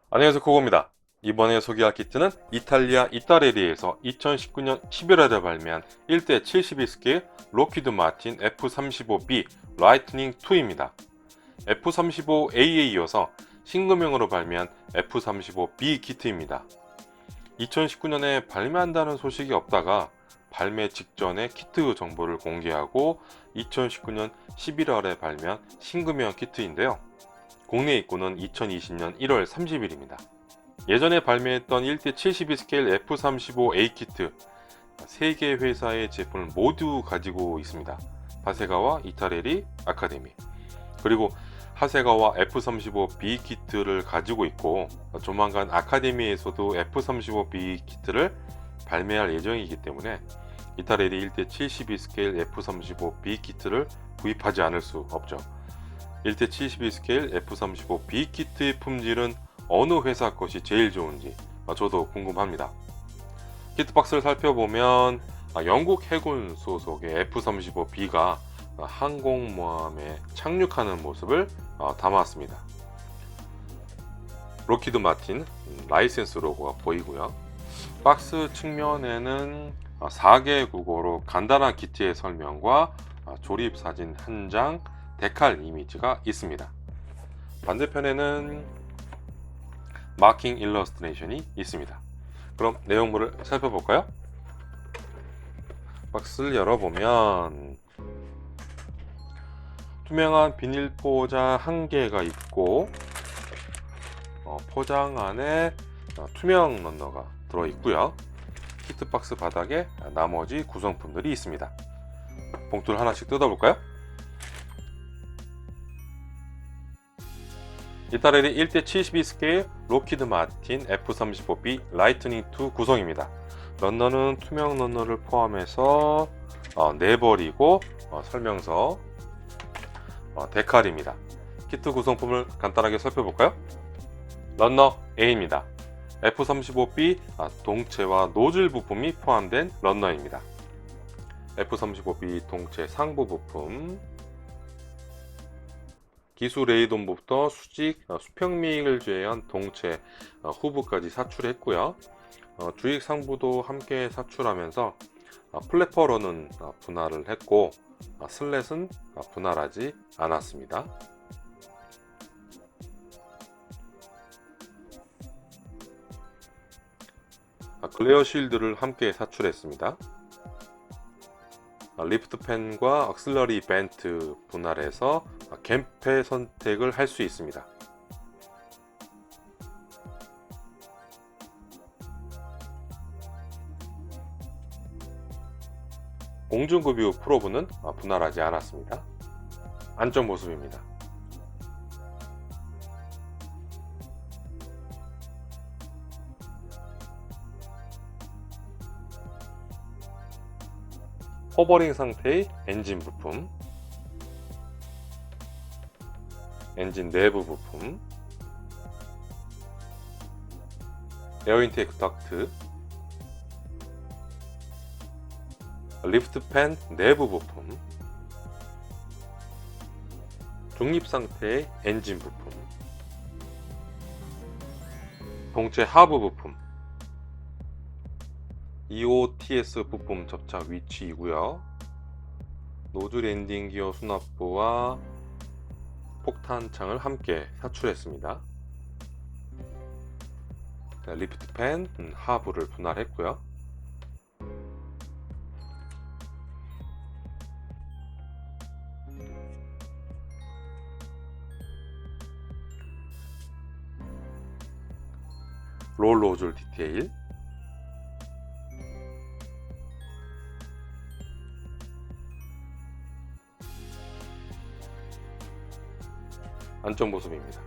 안녕하세요, 코고입니다. 이번에 소개할 키트는 이탈리아 이타레리에서 2019년 11월에 발매한 1대 72 스케일 로키드 마틴 F35B 라이트닝 2입니다. F35A에 이어서 신규명으로 발매한 F35B 키트입니다. 2019년에 발매한다는 소식이 없다가 발매 직전에 키트 정보를 공개하고 2019년 11월에 발매한 신규명 키트인데요. 국내 입고는 2020년 1월 30일입니다. 예전에 발매했던 1대 72 스케일 F35A 키트 3개 회사의 제품을 모두 가지고 있습니다. 하세가와 이타레리, 아카데미, 그리고 하세가와 F35B 키트를 가지고 있고 조만간 아카데미에서도 F35B 키트를 발매할 예정이기 때문에 이타레리 1대 72 스케일 F35B 키트를 구입하지 않을 수 없죠. 1대 72 스케일 F35B 키트의 품질은 어느 회사 것이 제일 좋은지 저도 궁금합니다. 키트 박스를 살펴보면 영국 해군 소속의 F35B가 항공모함에 착륙하는 모습을 담았습니다. 로키드 마틴 라이센스 로고가 보이고요. 박스 측면에는 4개 국어로 간단한 키트의 설명과 조립 사진 한 장, 데칼 이미지가 있습니다. 반대편에는 마킹 일러스트레이션이 있습니다. 그럼 내용물을 살펴볼까요? 박스를 열어보면 투명한 비닐 포장 한 개가 있고 포장 안에 투명 런너가 들어있고요. 키트 박스 바닥에 나머지 구성품들이 있습니다. 봉투를 하나씩 뜯어볼까요? 이타레리 1대 72 스케일 로키드 마틴 F35B 라이트닝 2 구성입니다. 런너는 투명 런너를 포함해서 4벌이고 설명서 데칼입니다. 키트 구성품을 간단하게 살펴볼까요? 런너 A입니다. F35B 동체와 노즐 부품이 포함된 런너입니다. F35B 동체 상부 부품, 기수 레이돈부터 수직, 수평미를 제외한 동체 후부까지 사출했고요. 주익 상부도 함께 사출하면서 플래퍼로는 분할을 했고 슬랫은 분할하지 않았습니다. 글레어 쉴드를 함께 사출했습니다. 리프트 펜과 억슬러리 벤트 분할해서 갬페 선택을 할 수 있습니다. 공중급유 프로브는 분할하지 않았습니다. 안쪽 모습입니다. 호버링 상태의 엔진 부품, 엔진 내부 부품, 에어 인테이크 덕트, 리프트 팬 내부 부품, 중립 상태의 엔진 부품, 동체 하부 부품, EOTS 부품 접착 위치이고요. 노즐 엔딩 기어 수납부와 폭탄창을 함께 사출했습니다. 리프트 팬 하부를 분할했고요. 롤 노즐 디테일, 안쪽 모습입니다.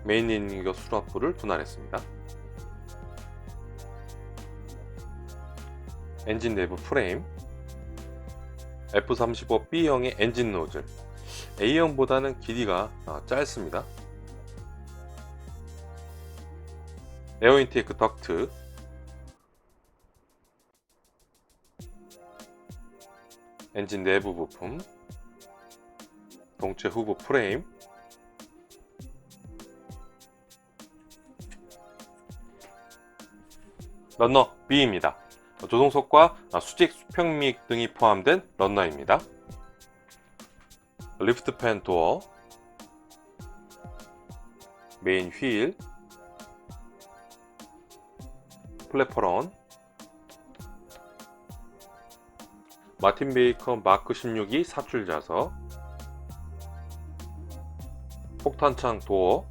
메인 엔딩 기어 수납부를 분할했습니다. 엔진 내부 프레임, F35B형의 엔진 노즐, A형보다는 길이가 짧습니다. 에어 인테이크 덕트, 엔진 내부 부품, 동체 후부 프레임, 런너 B입니다. 조종석과 수직 수평미익 등이 포함된 런너입니다. 리프트팬 도어, 메인 휠, 플랫퍼런, 마틴 베이컨 마크 16이 사출 좌석, 폭탄창 도어,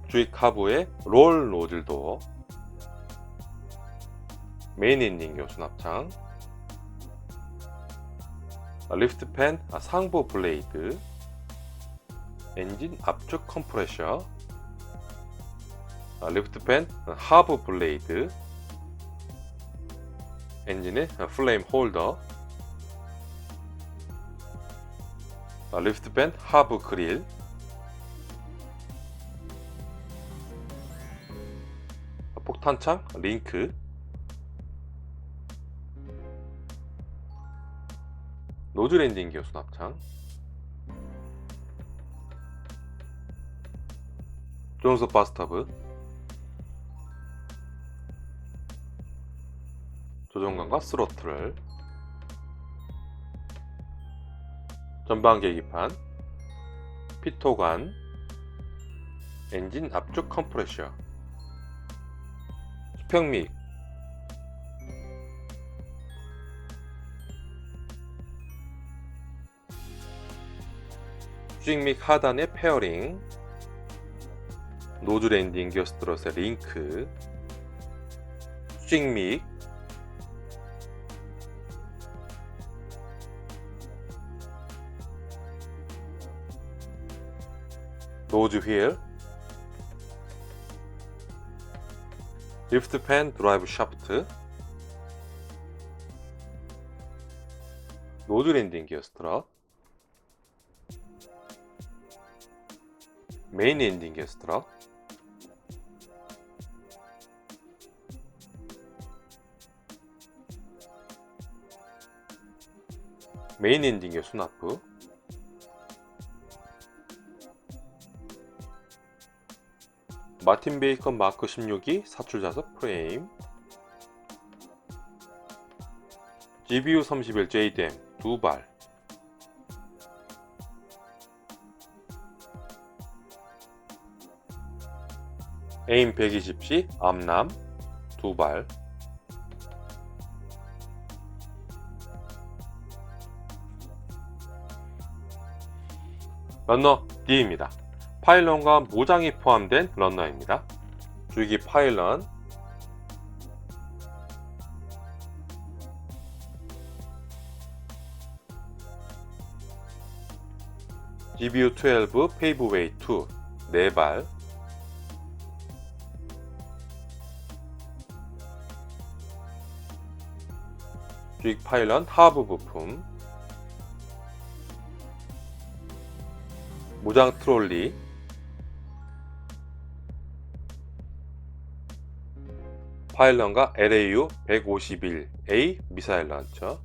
주익 하부의 롤 노즐 도어, 메인 엔딩 수납창, 리프트팬 상부 블레이드, 엔진 압축 컴프레셔, 리프트팬 하부 블레이드, 엔진의 플레임 홀더, 리프트팬 하부 그릴, 폭탄창 링크, 노즐 엔진 기어 수납창, 조종석 바스터브, 조종관과 스로틀, 전방 계기판, 피토관, 엔진 압축 컴프레셔, 수평미익, 수직미익 하단의 페어링, 노즐 엔딩 기어 스트럿의 링크, 수직미익, 노즈 휠, 리프트팬 드라이브 샤프트, 노즐 엔딩 기어 스트럿, 메인 엔딩 기어 스트럿, 메인 엔딩 기어 수납부, 마틴 베이컨 마크 16이 사출 좌석 프레임, GBU 31 JDM 두 발, 에임 120C 암람 두 발, 런너 D입니다. 파일런과 모장이 포함된 런너입니다. 주기 파일런, GBU 12 페이브웨이 2 4발, 주익 파일런 하부 부품, 모장 트롤리, 파일런과 LAU 151A 미사일 런처,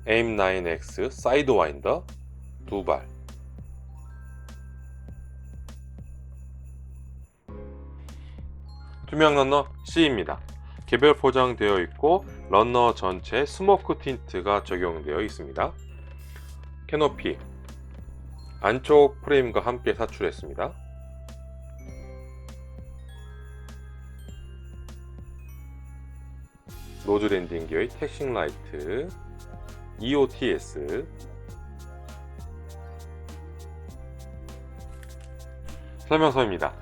AIM-9X 사이드 와인더 두 발, 투명 런너 C입니다. 개별 포장되어 있고 런너 전체에 스모크 틴트가 적용되어 있습니다. 캐노피 안쪽 프레임과 함께 사출했습니다. 노즐 엔딩 기어의 택싱 라이트, EOTS, 설명서입니다.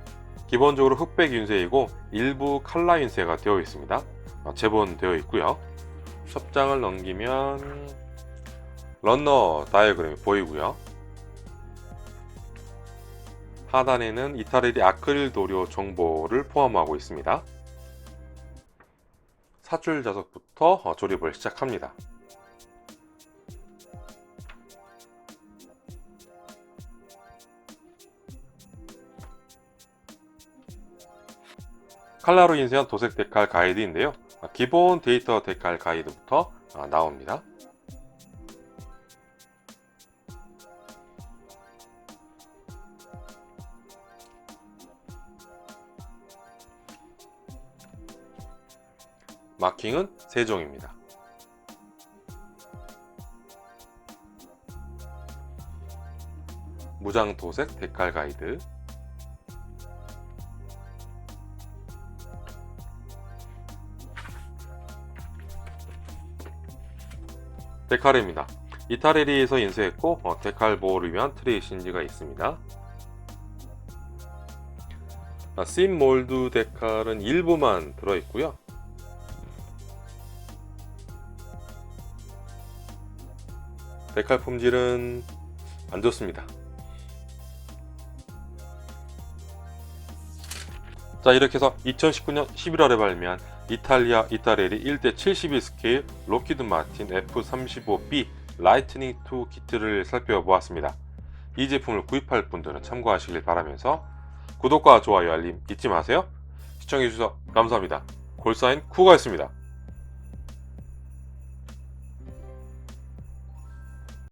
기본적으로 흑백 윤쇄이고 일부 칼라 윤쇄가 되어 있습니다. 재본되어 있고요. 첩장을 넘기면 런너 다이어그램이 보이고요. 하단에는 이타레디 아크릴 도료 정보를 포함하고 있습니다. 사출 좌석부터 조립을 시작합니다. 칼라로 인쇄한 도색 데칼 가이드인데요. 기본 데이터 데칼 가이드부터 나옵니다. 마킹은 3종입니다. 무장 도색 데칼 가이드, 데칼입니다. 이타리에서 인쇄했고 데칼 보호를 위한 트레이싱지가 있습니다. 심 몰드 데칼은 일부만 들어있고요. 데칼 품질은 안 좋습니다. 자, 이렇게 해서 2019년 11월에 발매한 이탈리아 이타레리 1:71 스케일 로키드 마틴 F35B 라이트닝 2 키트를 살펴보았습니다. 이 제품을 구입할 분들은 참고하시길 바라면서 구독과 좋아요, 알림 잊지 마세요. 시청해주셔서 감사합니다. 골사인 쿠가였습니다.